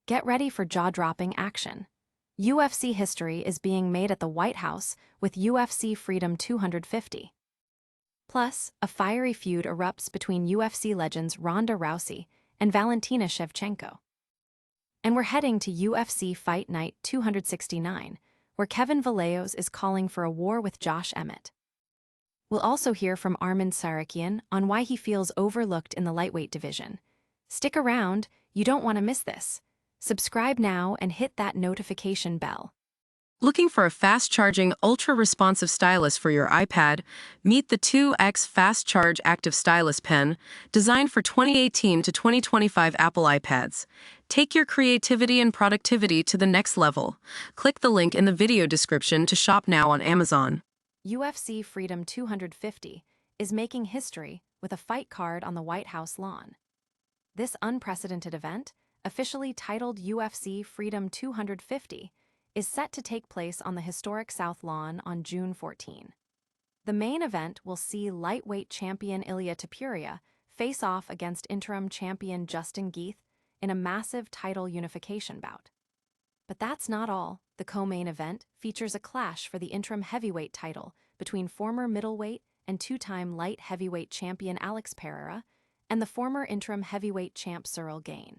Get ready for jaw-dropping action. UFC history is being made at the White House with UFC Freedom 250. Plus, a fiery feud erupts between UFC legends Ronda Rousey and Valentina Shevchenko. And we're heading to UFC Fight Night 269, where Kevin Vallejos is calling for a war with Josh Emmett. We'll also hear from Arman Tsarukyan on why he feels overlooked in the lightweight division. Stick around, you don't want to miss this. Subscribe now and hit that notification bell. Looking for a fast-charging, ultra-responsive stylus for your iPad? Meet the 2X Fast Charge Active Stylus Pen, designed for 2018 to 2025 Apple iPads. Take your creativity and productivity to the next level. Click the link in the video description to shop now on Amazon. UFC Freedom 250 is making history with a fight card on the White House lawn. This unprecedented event, officially titled UFC Freedom 250, is set to take place on the historic South Lawn on June 14. The main event will see lightweight champion Ilia Topuria face off against interim champion Justin Gaethje in a massive title unification bout. But that's not all. The co-main event features a clash for the interim heavyweight title between former middleweight and two-time light heavyweight champion Alex Pereira and the former interim heavyweight champ Ciryl Gane.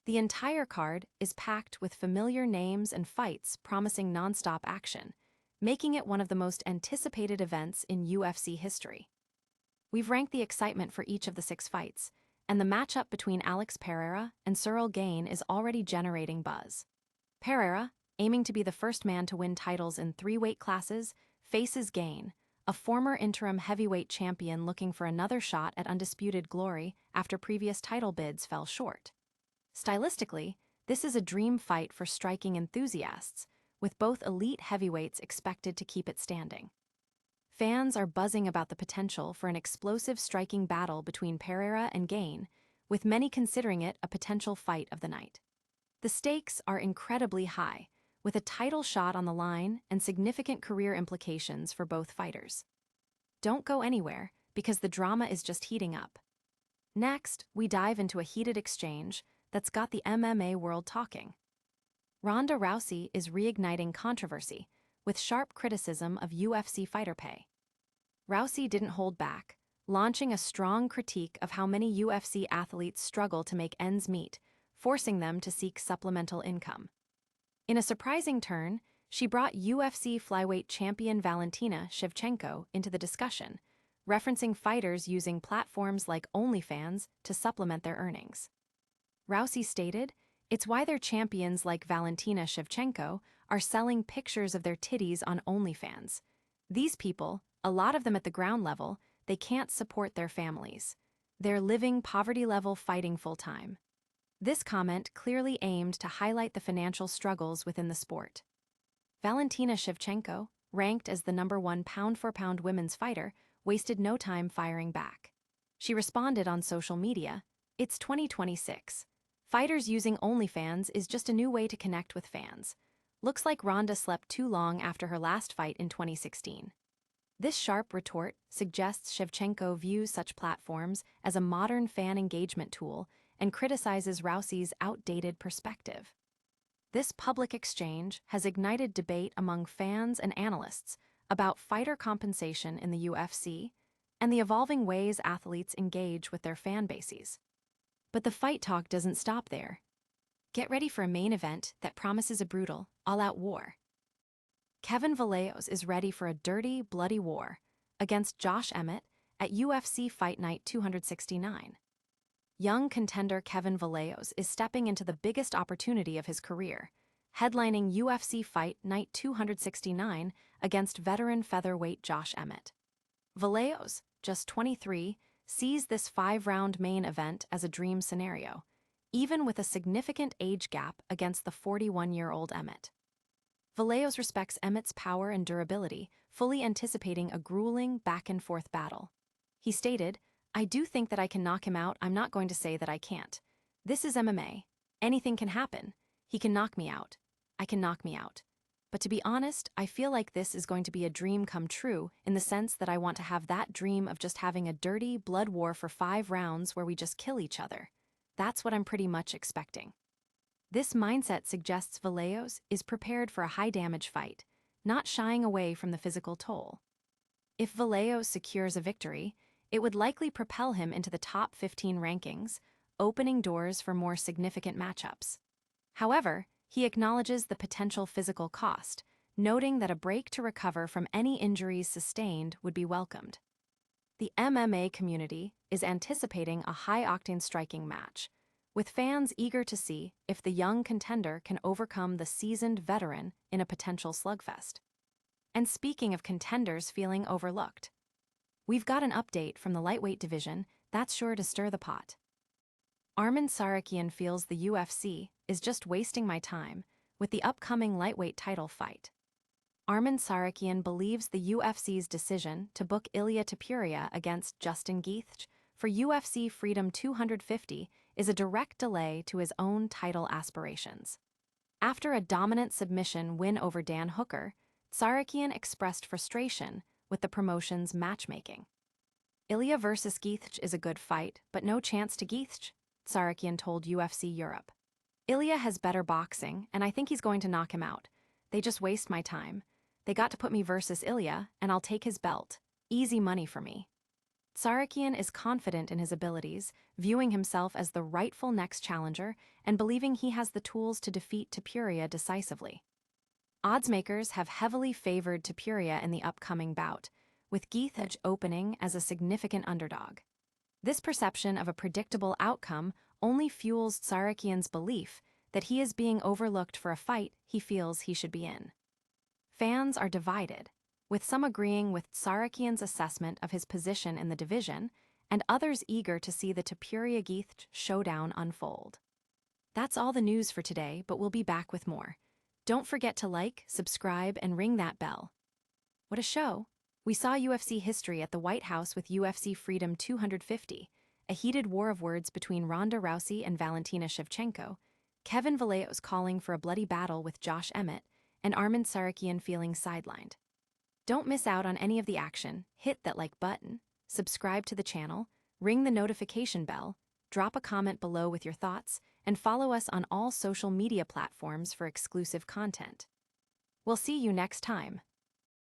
The entire card is packed with familiar names and fights promising non-stop action, making it one of the most anticipated events in UFC history. We've ranked the excitement for each of the 6 fights, and the matchup between Alex Pereira and Ciryl Gane is already generating buzz. Pereira, aiming to be the first man to win titles in 3 weight classes, faces Gane, a former interim heavyweight champion looking for another shot at undisputed glory after previous title bids fell short. Stylistically, this is a dream fight for striking enthusiasts, with both elite heavyweights expected to keep it standing. Fans are buzzing about the potential for an explosive striking battle between Pereira and Gane, with many considering it a potential fight of the night. The stakes are incredibly high, with a title shot on the line and significant career implications for both fighters. Don't go anywhere, because the drama is just heating up. Next, we dive into a heated exchange that's got the MMA world talking. Ronda Rousey is reigniting controversy, with sharp criticism of UFC fighter pay. Rousey didn't hold back, launching a strong critique of how many UFC athletes struggle to make ends meet, forcing them to seek supplemental income. In a surprising turn, she brought UFC flyweight champion Valentina Shevchenko into the discussion, referencing fighters using platforms like OnlyFans to supplement their earnings. Rousey stated, "It's why their champions like Valentina Shevchenko are selling pictures of their titties on OnlyFans. These people, a lot of them at the ground level, they can't support their families. They're living poverty-level fighting full-time." This comment clearly aimed to highlight the financial struggles within the sport. Valentina Shevchenko, ranked as the #1 pound-for-pound women's fighter, wasted no time firing back. She responded on social media, "It's 2026. Fighters using OnlyFans is just a new way to connect with fans. Looks like Ronda slept too long after her last fight in 2016. This sharp retort suggests Shevchenko views such platforms as a modern fan engagement tool and criticizes Rousey's outdated perspective. This public exchange has ignited debate among fans and analysts about fighter compensation in the UFC and the evolving ways athletes engage with their fan bases. But the fight talk doesn't stop there. Get ready for a main event that promises a brutal, all-out war. Kevin Vallejos is ready for a dirty, bloody war against Josh Emmett at UFC Fight Night 269. Young contender Kevin Vallejos is stepping into the biggest opportunity of his career, headlining UFC Fight Night 269 against veteran featherweight Josh Emmett. Vallejos, just 23, sees this 5-round main event as a dream scenario, even with a significant age gap against the 41-year-old Emmett. Vallejos respects Emmett's power and durability, fully anticipating a grueling back-and-forth battle. He stated, "I do think that I can knock him out. I'm not going to say that I can't. This is MMA. Anything can happen. He can knock me out. I can knock me out. But to be honest, I feel like this is going to be a dream come true in the sense that I want to have that dream of just having a dirty blood war for 5 rounds where we just kill each other. That's what I'm pretty much expecting." This mindset suggests Vallejos is prepared for a high-damage fight, not shying away from the physical toll. If Vallejos secures a victory, it would likely propel him into the top 15 rankings, opening doors for more significant matchups. However, he acknowledges the potential physical cost, noting that a break to recover from any injuries sustained would be welcomed. The MMA community is anticipating a high-octane striking match, with fans eager to see if the young contender can overcome the seasoned veteran in a potential slugfest. And speaking of contenders feeling overlooked, we've got an update from the lightweight division that's sure to stir the pot. Arman Tsarukyan feels the UFC is just wasting my time with the upcoming lightweight title fight. Arman Tsarukyan believes the UFC's decision to book Ilia Topuria against Justin Gaethje for UFC Freedom 250 is a direct delay to his own title aspirations. After a dominant submission win over Dan Hooker, Tsarukyan expressed frustration with the promotion's matchmaking. Ilia versus Gaethje is a good fight, but no chance to Gaethje, Tsarukyan told UFC Europe. Ilia has better boxing, and I think he's going to knock him out. They just waste my time. They got to put me versus Ilia, and I'll take his belt. Easy money for me. Tsarukyan is confident in his abilities, viewing himself as the rightful next challenger and believing he has the tools to defeat Topuria decisively. Oddsmakers have heavily favored Topuria in the upcoming bout, with Gaethje opening as a significant underdog. This perception of a predictable outcome only fuels Tsarukyan's belief that he is being overlooked for a fight he feels he should be in. Fans are divided, with some agreeing with Tsarukyan's assessment of his position in the division and others eager to see the Topuria-Gaethje showdown unfold. That's all the news for today, but we'll be back with more. Don't forget to like, subscribe, and ring that bell. What a show! We saw UFC history at the White House with UFC Freedom 250, a heated war of words between Ronda Rousey and Valentina Shevchenko, Kevin Vallejos calling for a bloody battle with Josh Emmett, and Arman Tsarukyan feeling sidelined. Don't miss out on any of the action. Hit that like button, subscribe to the channel, ring the notification bell, drop a comment below with your thoughts, and follow us on all social media platforms for exclusive content. We'll see you next time.